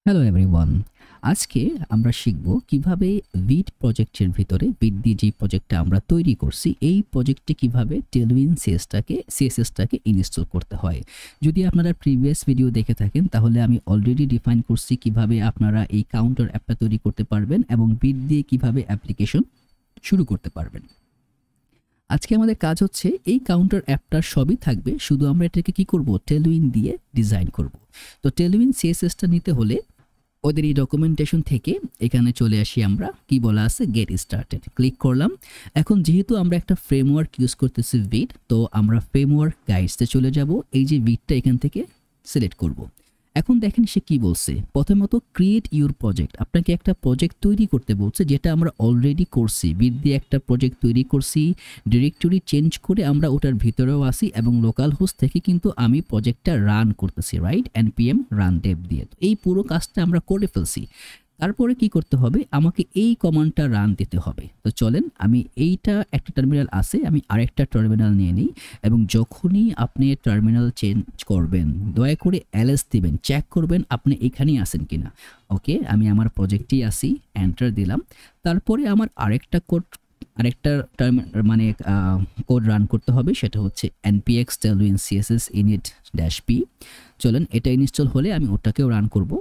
Hello everyone. আজকে আমরা শিখব কিভাবে ভিট প্রজেক্টের ভিতরে ভিট দিয়ে যে প্রজেক্টটা আমরা তৈরি করছি এই প্রজেক্টে কিভাবে টেলউইন সিএসএসটাকে ইনস্টল করতে হয়। যদি আপনারা প্রিভিয়াস ভিডিও দেখে থাকেন তাহলে আমি অলরেডি ডিফাইন করছি কিভাবে আপনারা এই কাউন্টার অ্যাপটা তৈরি করতে পারবেন এবং ভিট দিয়ে কিভাবে অ্যাপ্লিকেশন শুরু করতে পারবেন। আজকে আমাদের কাজ হচ্ছে এই কাউন্টার অ্যাপটার সবই থাকবে, শুধু আমরা এটাকে কি করব, টেলউইন দিয়ে ডিজাইন করব। তো টেলউইন সিএসএসটা নিতে হলে ওদের এই ডকুমেন্টেশন থেকে এখানে চলে আসি, আমরা কি বলা আছে গেট স্টার্টেড ক্লিক করলাম। এখন যেহেতু আমরা একটা ফ্রেমওয়ার্ক ইউজ করতেছি ভিট, তো আমরা ফ্রেমওয়ার্ক গাইডসে চলে যাব। এই যে ভিটটা এখান থেকে সিলেক্ট করব। এখন দেখেন সে কি বলছে, প্রথমত ক্রিয়েট ইউর প্রজেক্ট, আপনাকে একটা প্রজেক্ট তৈরি করতে বলছে, যেটা আমরা অলরেডি করছি। ভিট দিয়ে একটা প্রজেক্ট তৈরি করছি, ডিরেক্টরি চেঞ্জ করে আমরা ওটার ভিতরেও আসি এবং লোকাল হোস্ট থেকে কিন্তু আমি প্রজেক্টটা রান করতেছি, রাইট, npm রান dev দিয়ে। তো এই পুরো কাজটা আমরা করে ফেলছি। তারপরে কি করতে হবে, আমাকে এই কমান্ডটা রান দিতে হবে। তো চলেন, আমি এইটা একটা টার্মিনাল আছে, আমি আরেকটা টার্মিনাল নিয়ে নিই এবং যখনই আপনি টার্মিনাল চেঞ্জ করবেন দয়া করে ls দিবেন, চেক করবেন আপনি এখানেই আছেন কিনা। ওকে, আমি আমার প্রজেক্টেই আসি, এন্টার দিলাম। তারপরে আমার আরেকটা কোড রান করতে হবে, সেটা হচ্ছে npx tailwind css init-p। চলেন, এটা ইনস্টল হলে আমি ওটাকেও রান করব।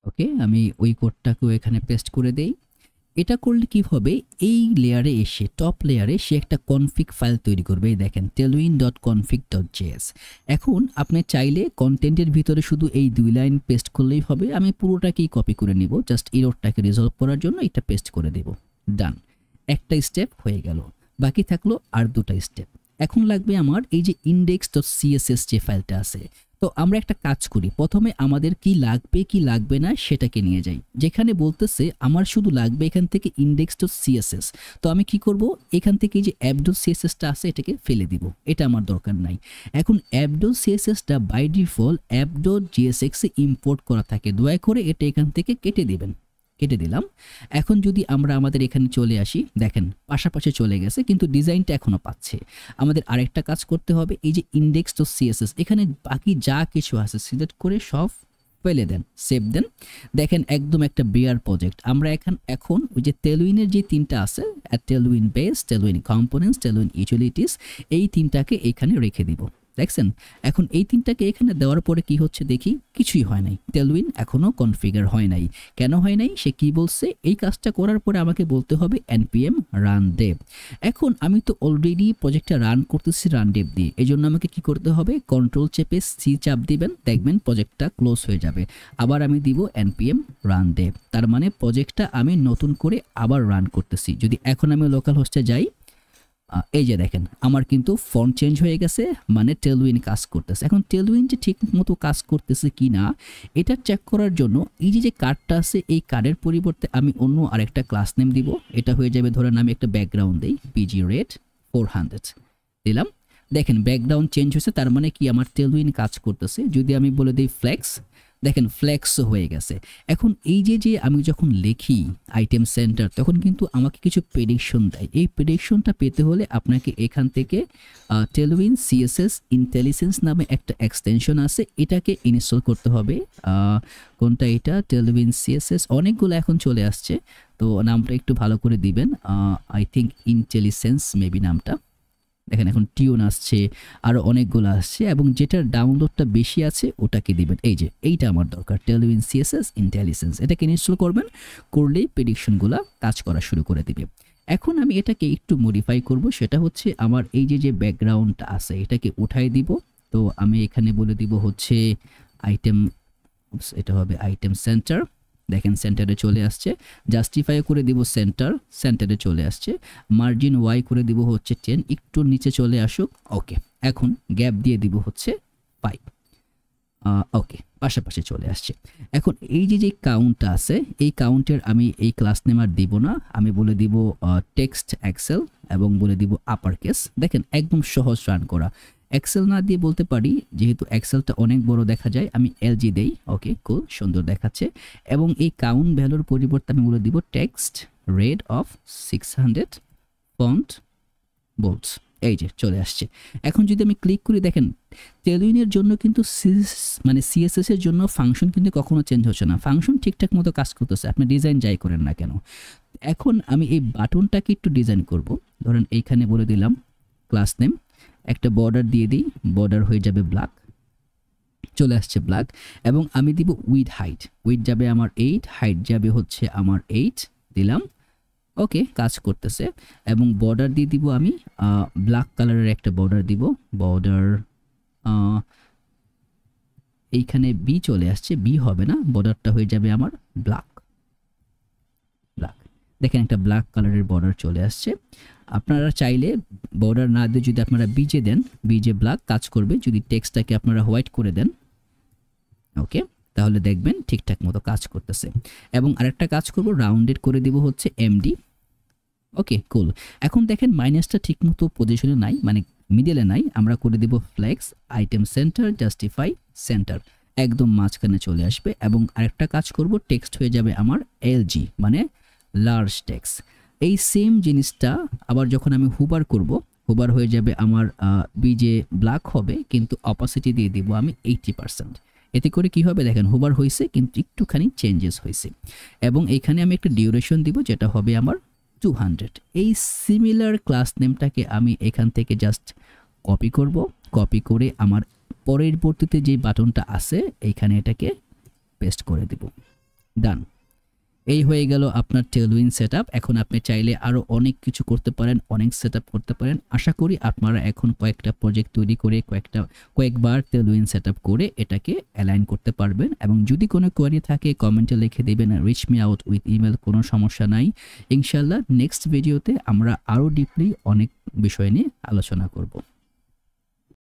ওকে, আমি ওই কোডটাকেও এখানে পেস্ট করে দেই। এটা করলে কি হবে, এই লেয়ারে এসে টপ লেয়ারে সে একটা কনফিগ ফাইল তৈরি করবে। এই দেখেন tailwind.config.js। এখন আপনি চাইলে কন্টেন্টের ভিতরে শুধু এই 2 লাইন পেস্ট করলেই হবে। আমি পুরোটাকেই কপি করে নিব, জাস্ট এররটাকে রিজলভ করার জন্য এটা পেস্ট করে দেব। ডান, একটা স্টেপ হয়ে গেল, বাকি থাকলো আর দুটো স্টেপ। এখন লাগবে আমার এই যে index.css যে ফাইলটা আছে। তো আমরা একটা কাজ করি, প্রথমে আমাদের কি লাগবে কি লাগবে না সেটাকে নিয়ে যাই। যেখানে বলতেছে আমার শুধু লাগবে এখান থেকে index.css, তো আমি কি করব, এখান থেকে এই যে app.css টা আছে এটাকে ফেলে দিব, এটা আমার দরকার নাই। এখন app.css টা by default app.jsx A import করা থাকে, দয়া করে এটা এখান থেকে কেটে দিবেন। কেটে দিলাম। এখন যদি আমরা আমাদের এখানে চলে আসি, দেখেন পাশাপাশি চলে গেছে কিন্তু ডিজাইনটা এখনো পাচ্ছে। আমাদের আরেকটা কাজ করতে হবে, এই যে index.css এখানে বাকি যা কিছু আছে সিলেক্ট করে সব ফেলে দেন, সেভ দেন। দেখেন একদম একটা বিয়ার প্রজেক্ট। আমরা এখন ওই যে টেলউইনের যে তিনটা আছে, Tailwind base, Tailwind components, Tailwind utilities, এই তিনটাকে এখানে রেখে দিব। দেখছেন, এখন এই তিনটাকে এখানে দেওয়ার পরে কি হচ্ছে দেখি, কিছুই হয় নাই, টেলউইন এখনো কনফিগার হয় নাই। কেন হয় নাই, সে কি বলছে, এই কাজটা করার পরে আমাকে বলতে হবে npm run dev। এখন আমি তো অলরেডি প্রজেক্টটা রান করতেছি রান dev দিয়ে, এই জন্য আমাকে কি করতে হবে, কন্ট্রোল চেপে সি চাপ দিবেন, দেখবেন প্রজেক্টটা ক্লোজ হয়ে যাবে। আবার আমি দিব npm run dev, তার মানে প্রজেক্টটা আমি নতুন করে আবার রান করতেছি। যদি এখন আমি লোকাল হোস্টে যাই, এই যে দেখেন আমার কিন্তু ফন্ট চেঞ্জ হয়ে গেছে, মানে টেলউইন কাজ করতেছে। এখন টেলউইন যে ঠিক মতো কাজ করতেছে কি না এটা চেক করার জন্য এই যে কার্ডটা আছে, এই কার্ডের পরিবর্তে আমি অন্য আরেকটা ক্লাস নেম দিব। এটা হয়ে যাবে, ধরেন আমি একটা ব্যাকগ্রাউন্ড দিই, pg red 400 দিলাম। দেখেন ব্যাকগ্রাউন্ড চেঞ্জ হয়েছে, তার মানে কি আমার টেলউইন কাজ করতেছে। যদি আমি বলে দিই ফ্লেক্স, দেখেন ফ্লেক্স হয়ে গেছে। এখন এই যে আমি যখন লিখি আইটেম সেন্টার, তখন কিন্তু আমাকে কিছু প্রেডিকশন দেয়। এই প্রেডিকশনটা পেতে হলে আপনাকে এখান থেকে টেলউইন সিএসএস ইন্টেলিজেন্স নামে একটা এক্সটেনশন আছে, এটাকে ইনস্টল করতে হবে। কোনটা এটা, টেলউইন সিএসএস, অনেকগুলো এখন চলে আসছে, তো নামটা একটু ভালো করে দিবেন। আই থিঙ্ক ইন্টেলিজেন্স মেবি নামটা। দেখেন এখন টিউন আসছে, আরো অনেকগুলো আসছে, এবং যেটার ডাউনলোডটা বেশি আছে ওটাকে দিবেন। এই যে এইটা আমার দরকার, টেলউইন সিএসএস ইন্টেলিজেন্স, এটাকে ইনস্টল করবেন, করলেই প্রেডিকশনগুলো কাজ করা শুরু করে দিবে। এখন আমি এটাকে একটু মডিফাই করব, সেটা হচ্ছে আমার এই যে ব্যাকগ্রাউন্ডটা আছে এটাকে উঠাই দিব। তো আমি এখানে বলে দিব হচ্ছে আইটেম, এটা হবে আইটেম সেন্টার। দেখেন সেন্টারে চলে আসছে, জাস্টিফাই করে দিব সেন্টার, সেন্টারে চলে আসছে। মার্জিন ওয়াই করে দিব হচ্ছে 10, একটু নিচে চলে আসুক। ওকে, এখন গ্যাপ দিয়ে দিব হচ্ছে 5। ওকে, পাশাপাশি চলে আসছে। এখন এই যে কাউন্টটা আছে, এই কাউন্টের আমি এই ক্লাস নেম আর দিব না, আমি বলে দিব টেক্সট এক্সেল এবং বলে দিব আপার কেস। দেখেন একদম সহজ রান করা। এক্সেল না দিয়ে বলতে পারি, যেহেতু এক্সেলটা অনেক বড় দেখা যায়, আমি এলজি দেই। ওকে কুল, সুন্দর দেখাচ্ছে। এবং এই কাউন্ট ভ্যালুর পরিবর্তে আমি বলে দিব text red of 600 font Bolts. এই যে চলে আসছে। এখন যদি আমি ক্লিক করি দেখেন টেলউইনের জন্য কিন্তু মানে সিএসএস এর জন্য ফাংশন কিন্তু কখনো চেঞ্জ হচ্ছে না, ফাংশন ঠিকঠাক মতো কাজ করতেছে, আপনি ডিজাইন যাই করেন না কেন। এখন আমি এই বাটনটাকে একটু ডিজাইন করব। ধরেন এইখানে বলে দিলাম ক্লাস নেম, একটা বর্ডার দিয়ে দিই, বর্ডার হয়ে যাবে ব্ল্যাক, চলে আসছে ব্ল্যাক। এবং আমি দিব উইথ হাইট, উইথ যাবে আমার 8, হাইট যাবে হচ্ছে আমার 8 দিলাম। ওকে, কাজ করতেছে। এবং বর্ডার দিয়ে দিব আমি ব্ল্যাক কালারের একটা বর্ডার দিব, বর্ডার এইখানে বি চলে আসছে, বি হবে না, বর্ডারটা হয়ে যাবে আমার ব্ল্যাক। ব্ল্যাক দেখেন একটা ব্ল্যাক কালারের বর্ডার চলে আসছে। আপনারা চাইলে বর্ডার না দিয়ে যদি আপনারা বিজে দেন, বিজে ব্ল্যাক কাজ করবে। যদি টেক্সটটাকে আপনারা হোয়াইট করে দেন, ওকে, তাহলে দেখবেন ঠিকঠাক মতো কাজ করতেছে। এবং আরেকটা কাজ করব, রাউন্ডেড করে দিব হচ্ছে এমডি। ওকে, কুল। এখন দেখেন মাইনাসটা ঠিকমতো পজিশনে নাই, মানে মিডলে নাই, আমরা করে দিব flex, item center, justify center, একদম মাঝখানে চলে আসবে। এবং আরেকটা কাজ করব, টেক্সট হয়ে যাবে আমার এলজি, মানে লার্জ টেক্সট। এই সেম জিনিসটা আবার যখন আমি হুবার করব, হুবার হয়ে যাবে আমার বিজে ব্ল্যাক হবে, কিন্তু অপাসিটি দিয়ে দিব আমি 80%। এতে করে কি হবে দেখেন হুবার হয়েছে কিন্তু একটুখানি চেঞ্জেস হয়েছে। এবং এইখানে আমি একটা ডিউরেশন দিব যেটা হবে আমার 200। এই সিমিলার ক্লাস নেমটাকে আমি এখান থেকে জাস্ট কপি করব, কপি করে আমার পরবর্তীতে যে বাটনটা আছে এইখানে এটাকে পেস্ট করে দেব। ডান। এই হয়ে গেল আপনার টেলউইন সেটআপ। এখন আপনি চাইলে আরো অনেক কিছু করতে পারেন, অনেক সেটআপ করতে পারেন। আশা করি আপনারা এখন কয়েকটা প্রজেক্ট তৈরি করে কয়েকবার টেলউইন সেটআপ করে এটাকে অ্যালাইন করতে পারবেন। এবং যদি কোনো কোয়েরি থাকে কমেন্টে লিখে দিবেন, rich me out with email, কোনো সমস্যা নাই। ইনশাআল্লাহ নেক্সট ভিডিওতে আমরা আরো ডিপলি অনেক বিষয় নিয়ে আলোচনা করব।